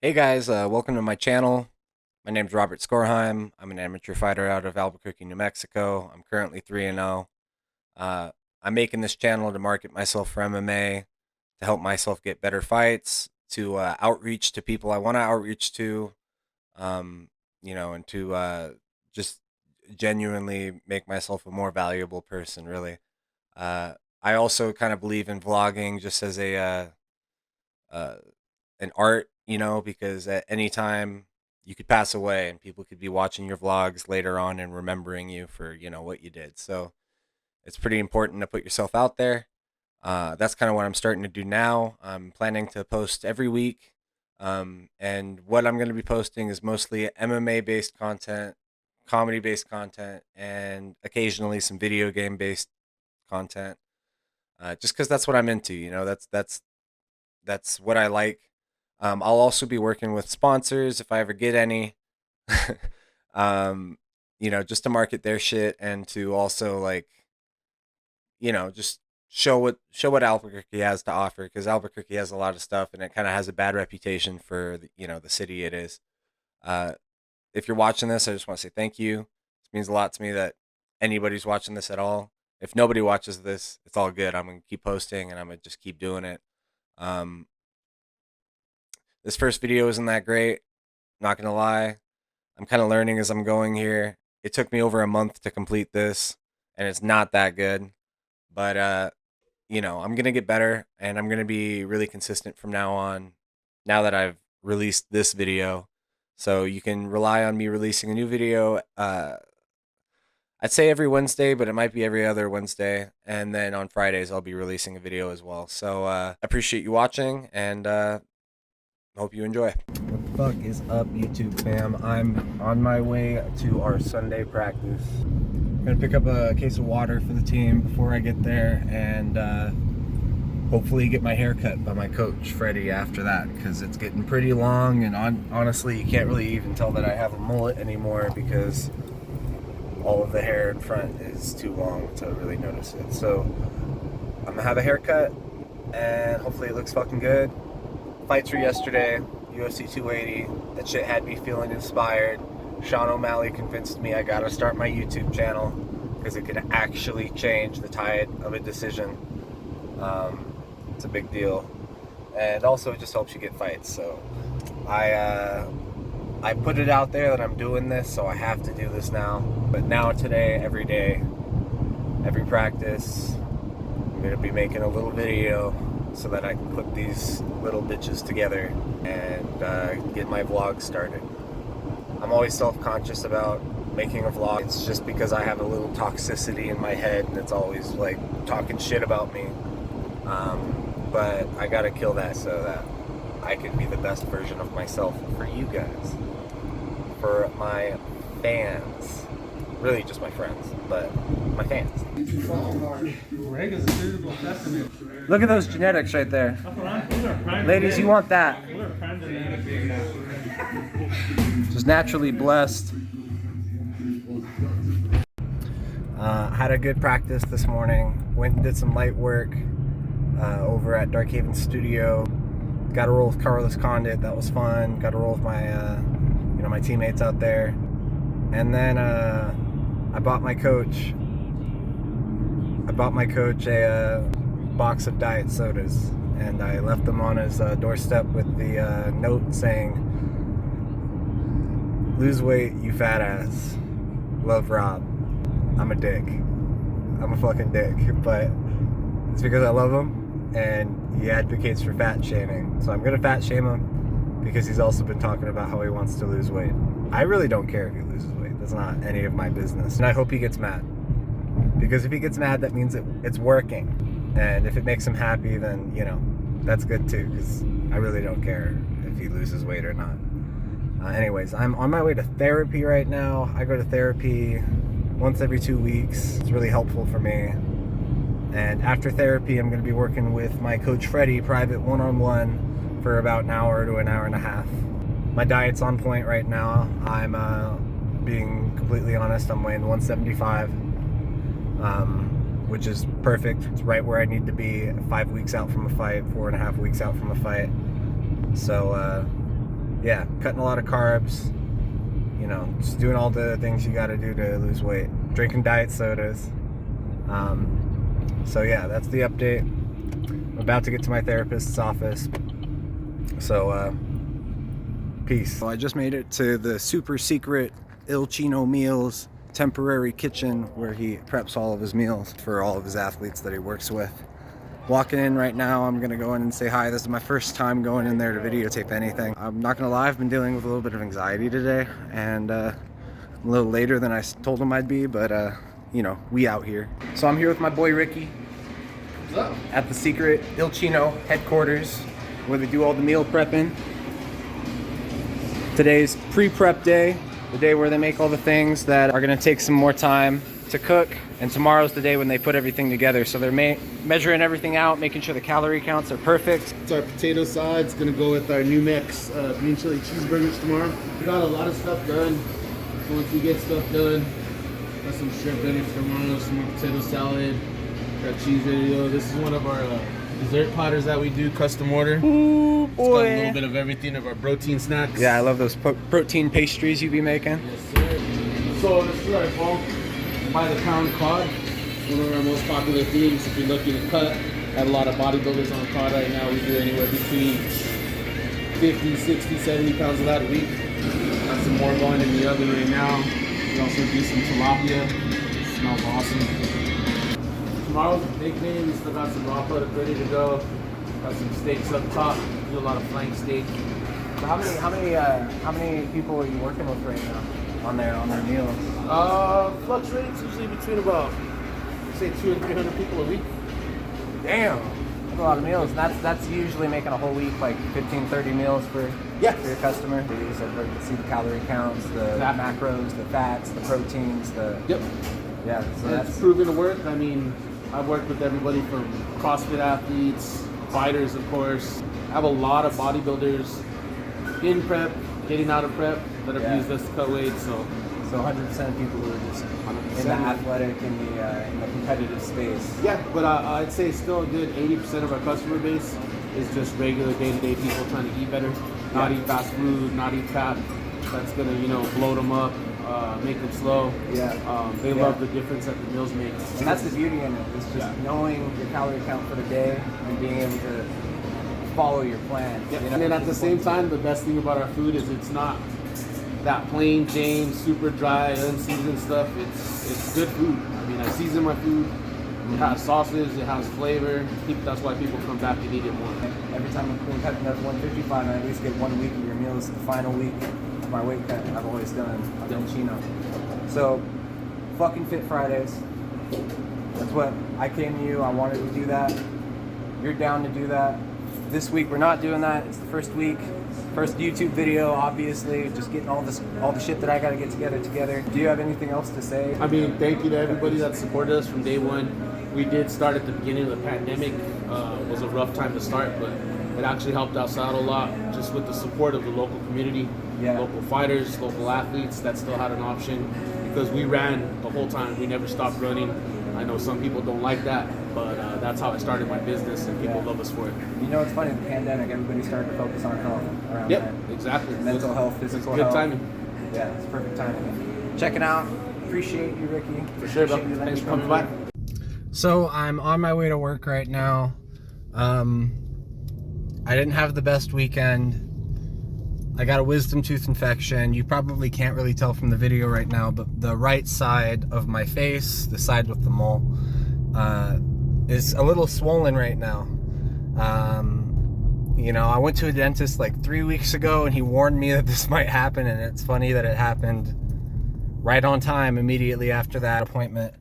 Hey guys, welcome to my channel. My name's Robert Skorheim. I'm an amateur fighter out of Albuquerque, New Mexico. I'm currently 3-0. I'm making this channel to market myself for MMA, to help myself get better fights, to outreach to people I want to outreach to, um, and to just genuinely make myself a more valuable person, really. Uh, I also kind of believe in vlogging just as uh, an art, because at any time you could pass away and people could be watching your vlogs later on and remembering you for, what you did. So it's pretty important to put yourself out there. That's kind of what I'm starting to do now. I'm planning to post every week. And what I'm going to be posting is mostly MMA based content, comedy based content, and occasionally some video game based content. Just because that's what I'm into, that's what I like. I'll also be working with sponsors if I ever get any. um, just to market their shit and to also like, just show what Albuquerque has to offer, because Albuquerque has a lot of stuff and it kind of has a bad reputation for the city it is. Uh, if you're watching this, I just want to say thank you. It means a lot to me that anybody's watching this at all. If nobody watches this, it's all good. I'm gonna keep posting and I'm gonna just keep doing it. Um, this first video isn't that great. Not gonna lie. I'm kind of learning as I'm going here. It took me over a month to complete this, and it's not that good. But I'm gonna get better, and I'm gonna be really consistent from now on. Now that I've released this video, so you can rely on me releasing a new video. I'd say every Wednesday, but it might be every other Wednesday, and then on Fridays I'll be releasing a video as well. So I appreciate you watching, and hope you enjoy. What the fuck is up, YouTube fam? I'm on my way to our Sunday practice. I'm gonna pick up a case of water for the team before I get there, and hopefully get my hair cut by my coach, Freddie, after that, because it's getting pretty long, and honestly, you can't really even tell that I have a mullet anymore because all of the hair in front is too long to really notice it. So I'm gonna have a haircut, and hopefully it looks fucking good. Fights were yesterday, UFC 280. That shit had me feeling inspired. Sean O'Malley convinced me I gotta start my YouTube channel because it could actually change the tide of a decision. It's a big deal, and also it just helps you get fights. So I put it out there that I'm doing this, so I have to do this now. But now, today, every day, every practice, I'm gonna be making a little video so that I can clip these little bitches together and get my vlog started. I'm always self-conscious about making a vlog. It's just because I have a little toxicity in my head and it's always like talking shit about me. But I gotta kill that so that I can be the best version of myself for you guys, for my fans. Really just my friends, but my fans. Look at those genetics right there. Ladies, you want that. Just naturally blessed. Had a good practice this morning. Went and did some light work over at Dark Haven Studio. Got to roll with Carlos Condit. That was fun. Got to roll with my my teammates out there. And then I bought my coach a box of diet sodas, and I left them on his doorstep with the note saying, "Lose weight, you fat ass. Love, Rob." I'm a dick. I'm a fucking dick, but it's because I love him, and he advocates for fat shaming. So I'm gonna fat shame him because he's also been talking about how he wants to lose weight. I really don't care if he loses weight. That's not any of my business. And I hope he gets mad. Because if he gets mad, that means it's working. And if it makes him happy, then, that's good too. Because I really don't care if he loses weight or not. Anyways, I'm on my way to therapy right now. I go to therapy once every 2 weeks. It's really helpful for me. And after therapy, I'm going to be working with my coach Freddie, private one-on-one, for about an hour to an hour and a half. My diet's on point right now. I'm being completely honest, I'm weighing 175, which is perfect. It's right where I need to be 5 weeks out from a fight, 4.5 weeks out from a fight. So yeah, cutting a lot of carbs, you know, just doing all the things you got to do to lose weight, drinking diet sodas. So yeah, that's the update. I'm about to get to my therapist's office, so peace. So I just made it to the super secret CHINO Meals temporary kitchen where he preps all of his meals for all of his athletes that he works with. Walking in right now, I'm gonna go in and say hi. This is my first time going in there to videotape anything. I'm not gonna lie, I've been dealing with a little bit of anxiety today, and I'm a little later than I told him I'd be, but you know, we out here. So I'm here with my boy Ricky at the secret CHINO headquarters where they do all the meal prepping. Today's pre-prep day, the day where they make all the things that are gonna take some more time to cook, and tomorrow's the day when they put everything together. So they're measuring everything out, making sure the calorie counts are perfect. It's our potato side. It's gonna go with our new mix green chili cheeseburgers tomorrow. We got a lot of stuff done. So once we get stuff done, got some shrimp ready for tomorrow, some more potato salad, got cheese ready to go. This is one of our dessert platters that we do, custom order. Ooh, boy. It's got a little bit of everything of our protein snacks. Yeah, I love those protein pastries you be making. Yes, sir. So this is our bulk by the pound cod. One of our most popular themes. If you're looking to cut, have a lot of bodybuilders on cod right now. We do anywhere between 50, 60, 70 pounds of that a week. Got some more going in the oven right now. We also do some tilapia. It smells awesome. Tomorrow's a big day. We still got some raw product ready to go. Got some steaks up top. We do a lot of flank steak. So how many people are you working with right now on their meals? Fluctuates usually between about, say, 200 and 300 people a week. Damn, that's a lot of meals. And that's usually making a whole week, like 15, 30 meals for your customer. They use it to see the calorie counts, the macros, the fats, the proteins, Yep. Yeah, so that's proven to work. I mean, I've worked with everybody from CrossFit athletes, fighters, of course. I have a lot of bodybuilders in prep, getting out of prep, that have used us to cut weight. So 100% of people who are just in the athletic, in the competitive space. Yeah, but I'd say still a good 80% of our customer base is just regular day-to-day people trying to eat better, not eat fast food, not eat fat. That's gonna, bloat them up, make them slow. They love the difference that the meals make. And that's the beauty in it. It's just knowing your calorie count for the day and being able to follow your plan. And then at the same time, the best thing about our food is it's not that plain Jane, super dry, unseasoned stuff. It's good food. I mean, I season my food. It has sauces, it has flavor. That's why people come back and eat it more. Every time I'm cutting up 155, I at least get 1 week of your meals. The final week of my weight cut I've always done on CHINO. So, fucking Fit Fridays. That's what I came to you. I wanted to do that. You're down to do that. This week we're not doing that. It's the first week. First YouTube video, obviously, just getting all the shit that I gotta get together. Do you have anything else to say? I mean, thank you to everybody that supported us from day one. We did start at the beginning of the pandemic. It was a rough time to start, but it actually helped us out a lot, just with the support of the local community, local fighters, local athletes that still had an option, because we ran the whole time. We never stopped running. I know some people don't like that, but that's how I started my business, and people love us for it. It's funny, the pandemic, everybody started to focus on health around that. Exactly. Mental health, physical health. Good timing. Yeah, it's perfect timing. Check it out. Appreciate you, Ricky. For sure, bro. Thanks for coming by. So I'm on my way to work right now. I didn't have the best weekend. I got a wisdom tooth infection. You probably can't really tell from the video right now, but the right side of my face, the side with the mole, is a little swollen right now. I went to a dentist like 3 weeks ago, and he warned me that this might happen, and it's funny that it happened right on time immediately after that appointment.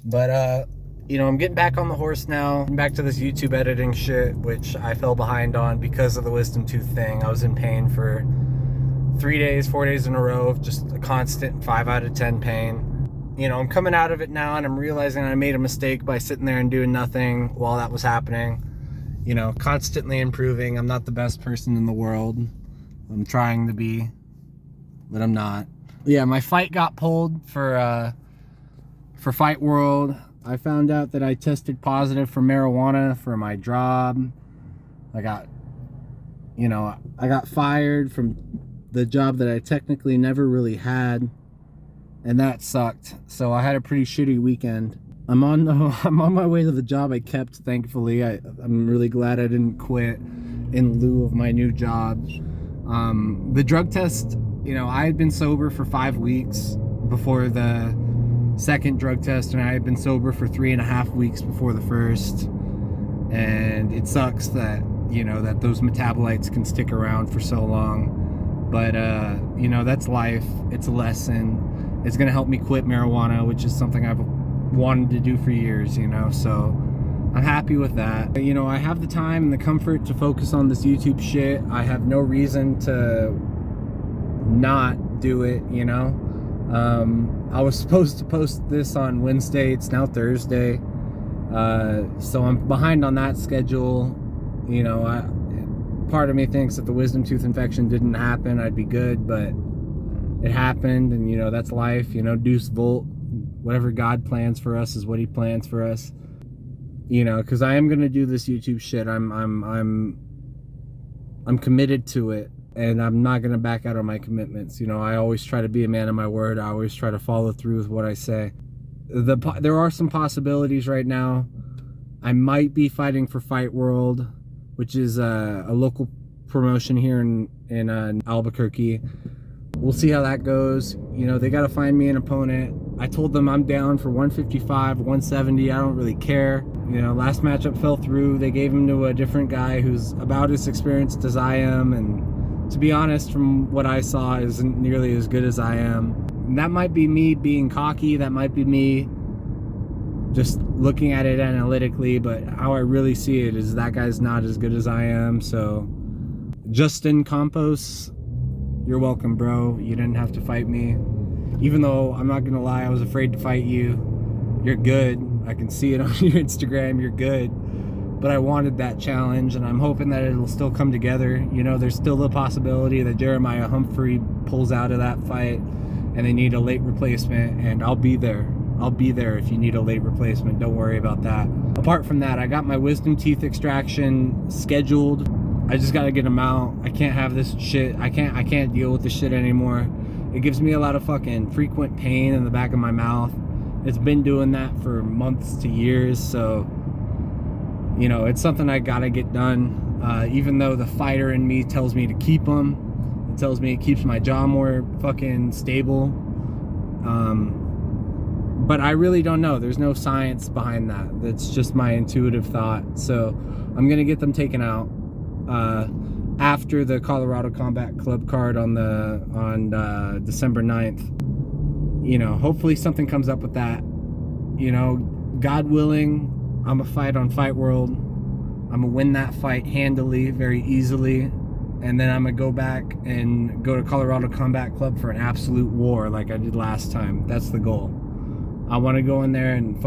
But I'm getting back on the horse now. I'm back to this YouTube editing shit, which I fell behind on because of the wisdom tooth thing. I was in pain for 4 days in a row of just a constant 5 out of 10 pain. I'm coming out of it now, and I'm realizing I made a mistake by sitting there and doing nothing while that was happening. Constantly improving. I'm not the best person in the world. I'm trying to be, but I'm not. Yeah, my fight got pulled for Fight World. I found out that I tested positive for marijuana for my job. I got you know, I got fired from the job that I technically never really had, and that sucked. So I had a pretty shitty weekend. I'm on my way to the job I kept, thankfully. I'm really glad I didn't quit in lieu of my new job. The drug test, you know, I had been sober for 5 weeks before the second drug test, and I had been sober for 3.5 weeks before the first. And it sucks that, you know, that those metabolites can stick around for so long. But, you know, that's life. It's a lesson. It's going to help me quit marijuana, which is something I've wanted to do for years, you know, so I'm happy with that. You know, I have the time and the comfort to focus on this YouTube shit. I have no reason to not do it, you know. I was supposed to post this on Wednesday. It's now Thursday. So I'm behind on that schedule. You know, part of me thinks that the wisdom tooth infection didn't happen, I'd be good, but it happened, and you know, that's life. You know, Deuce Volt, whatever God plans for us is what he plans for us. You know, because I am gonna do this YouTube shit. I'm committed to it, and I'm not gonna back out on my commitments. You know, I always try to be a man of my word. I always try to follow through with what I say. There are some possibilities right now. I might be fighting for Fight World, which is a local promotion here in Albuquerque. We'll see how that goes. You know, they got to find me an opponent. I told them I'm down for 155, 170. I don't really care. You know, last matchup fell through. They gave him to a different guy who's about as experienced as I am. And to be honest, from what I saw, isn't nearly as good as I am. And that might be me being cocky. That might be me just looking at it analytically. But how I really see it is that guy's not as good as I am. So, Justin Campos, you're welcome, bro. You didn't have to fight me. Even though, I'm not gonna lie, I was afraid to fight you. You're good. I can see it on your Instagram. You're good. But I wanted that challenge, and I'm hoping that it'll still come together. You know, there's still the possibility that Jeremiah Humphrey pulls out of that fight and they need a late replacement, and I'll be there. I'll be there if you need a late replacement. Don't worry about that. Apart from that, I got my wisdom teeth extraction scheduled. I just gotta get them out. I can't have this shit. I can't deal with this shit anymore. It gives me a lot of fucking frequent pain in the back of my mouth. It's been doing that for months to years, so you know, it's something I gotta get done. Even though the fighter in me tells me to keep them, it tells me it keeps my jaw more fucking stable. But I really don't know. There's no science behind that. That's just my intuitive thought. So I'm gonna get them taken out after the Colorado Combat Club card on December 9th. You know, hopefully something comes up with that. You know, God willing, I'm gonna fight on Fight World. I'm gonna win that fight handily, very easily, and then I'm gonna go back and go to Colorado Combat Club for an absolute war like I did last time. That's the goal. I want to go in there and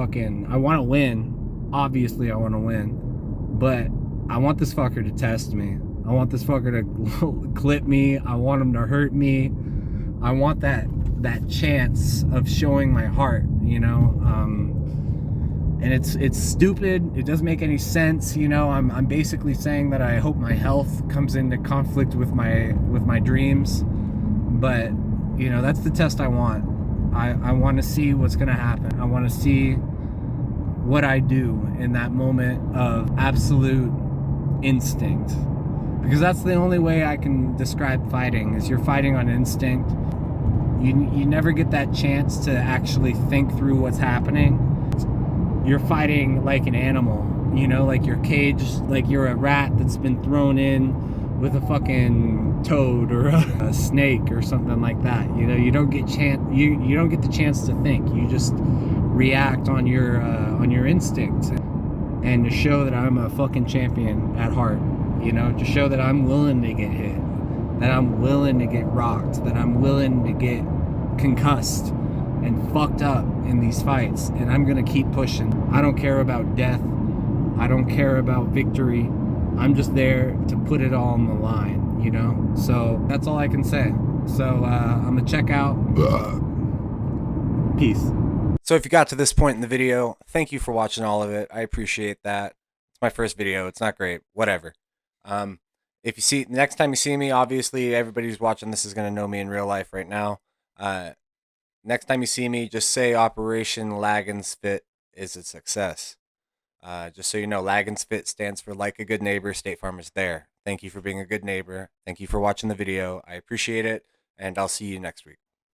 I want to win. Obviously, I want to win, but I want this fucker to test me. I want this fucker to clip me. I want him to hurt me. I want that chance of showing my heart, you know. And it's stupid. It doesn't make any sense, you know. I'm basically saying that I hope my health comes into conflict with my dreams, but you know, that's the test I want. I want to see what's gonna happen. I want to see what I do in that moment of absolute instinct, because that's the only way I can describe fighting. Is you're fighting on instinct. You never get that chance to actually think through what's happening. You're fighting like an animal, you know, like you're caged, like you're a rat that's been thrown in with a fucking toad or a snake or something like that. You know, you don't get you don't get the chance to think. You just react on your instincts. And to show that I'm a fucking champion at heart, you know, to show that I'm willing to get hit, that I'm willing to get rocked, that I'm willing to get concussed and fucked up in these fights, and I'm gonna keep pushing. I don't care about death. I don't care about victory. I'm just there to put it all on the line, you know? So that's all I can say. So I'm gonna check out. Peace. So if you got to this point in the video, thank you for watching all of it. I appreciate that. It's my first video. It's not great. Whatever. if you see next time you see me, obviously everybody who's watching this is gonna know me in real life right now. Uh, Next time you see me, just say Operation LAGNSFIT is a success. Just so you know, LAGNSFIT stands for Like a Good Neighbor. State Farm is there. Thank you for being a good neighbor. Thank you for watching the video. I appreciate it, and I'll see you next week.